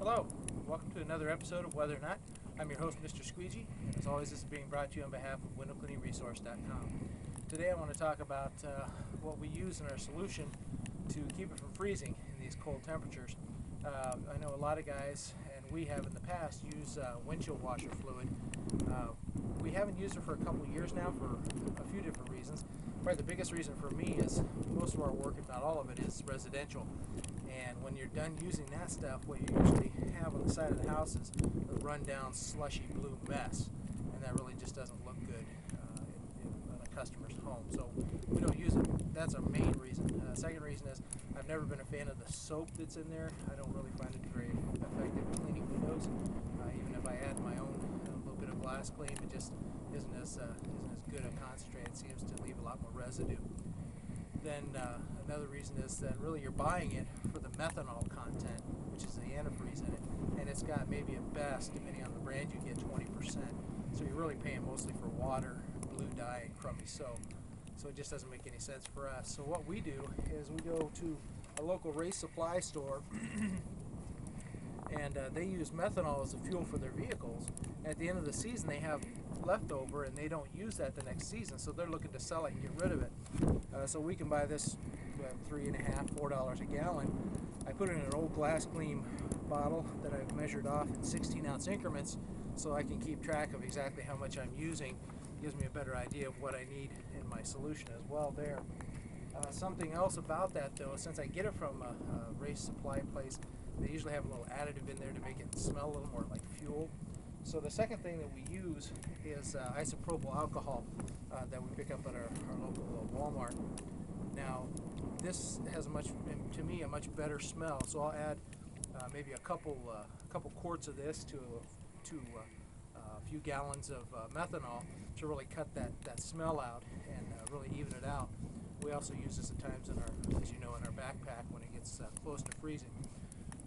Hello, welcome to another episode of Whether or Not. I'm your host, Mr. Squeegee, and as always, this is being brought to you on behalf of windowcleaningresource.com. Today I want to talk about what we use in our solution to keep it from freezing in these cold temperatures. I know a lot of guys, and we have in the past, use windshield washer fluid. We haven't used it for a couple of years now for a few different reasons. Probably the biggest reason for me is most of our work, if not all of it, is residential. And when you're done using that stuff, what you usually have on the side of the house is a rundown, slushy blue mess. And that really just doesn't look good in a customer's home. So we don't use it. That's our main reason. Second reason is I've never been a fan of the soap that's in there. I don't really find it very effective cleaning windows. Even if I add my own little bit of glass clean, it just isn't as good a concentrate. It seems to leave a lot more residue. Then another reason is that really you're buying it for the methanol content, which is the antifreeze in it, and it's got maybe at best, depending on the brand you get, 20%. So you're really paying mostly for water, blue dye, and crummy soap. So it just doesn't make any sense for us. So what we do is we go to a local race supply store and they use methanol as a fuel for their vehicles. And at the end of the season they have leftover and they don't use that the next season, so they're looking to sell it and get rid of it. So we can buy this $3.50, $4 a gallon. I put it in an old glass clean bottle that I've measured off in 16-ounce increments so I can keep track of exactly how much I'm using. Gives me a better idea of what I need in my solution as well there. Something else about that though, since I get it from a race supply place, they usually have a little additive in there to make it smell a little more like fuel. So the second thing that we use is isopropyl alcohol that we pick up at our local Walmart. Now this has to me a much better smell, so I'll add maybe a couple quarts of this to a few gallons of methanol to really cut that smell out and really even it out. We also use this at times in our, as you know, in our backpack when it gets close to freezing.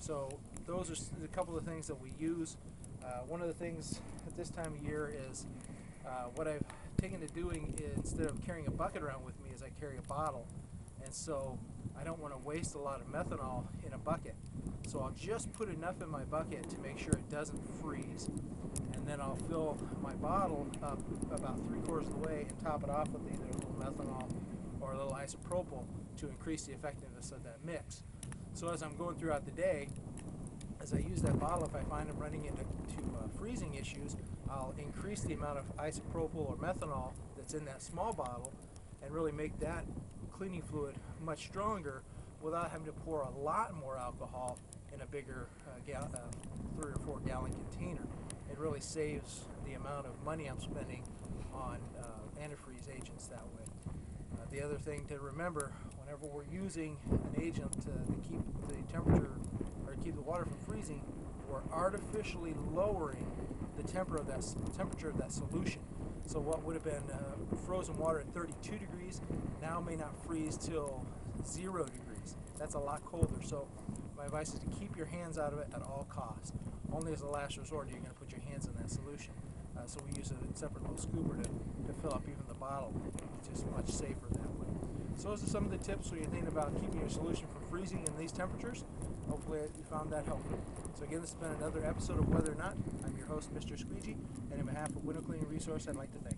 So those are a couple of things that we use. One of the things at this time of year is what I've taken to doing is, instead of carrying a bucket around with me, is I carry a bottle. And so I don't want to waste a lot of methanol in a bucket. So I'll just put enough in my bucket to make sure it doesn't freeze. And then I'll fill my bottle up about 3/4 of the way and top it off with either a little methanol or a little isopropyl to increase the effectiveness of that mix. So as I'm going throughout the day, as I use that bottle, if I find I'm running into freezing issues, I'll increase the amount of isopropyl or methanol that's in that small bottle and really make that cleaning fluid much stronger without having to pour a lot more alcohol in a bigger 3 or 4 gallon container. It really saves the amount of money I'm spending on antifreeze agents that way. The other thing to remember, whenever we're using an agent to keep the temperature or keep the water from freezing, we're artificially lowering the temperature of that solution. So what would have been frozen water at 32 degrees now may not freeze till 0 degrees. That's a lot colder. So my advice is to keep your hands out of it at all costs. Only as a last resort are you going to put your hands in that solution. So we use a separate little scooper to fill up even the bottle. It's just much safer that way. So those are some of the tips when you're thinking about keeping your solution from freezing in these temperatures. Hopefully you found that helpful. So again, this has been another episode of Whether or Not. I'm your host, Mr. Squeegee, and on behalf of Window Cleaning Resource, I'd like to thank you.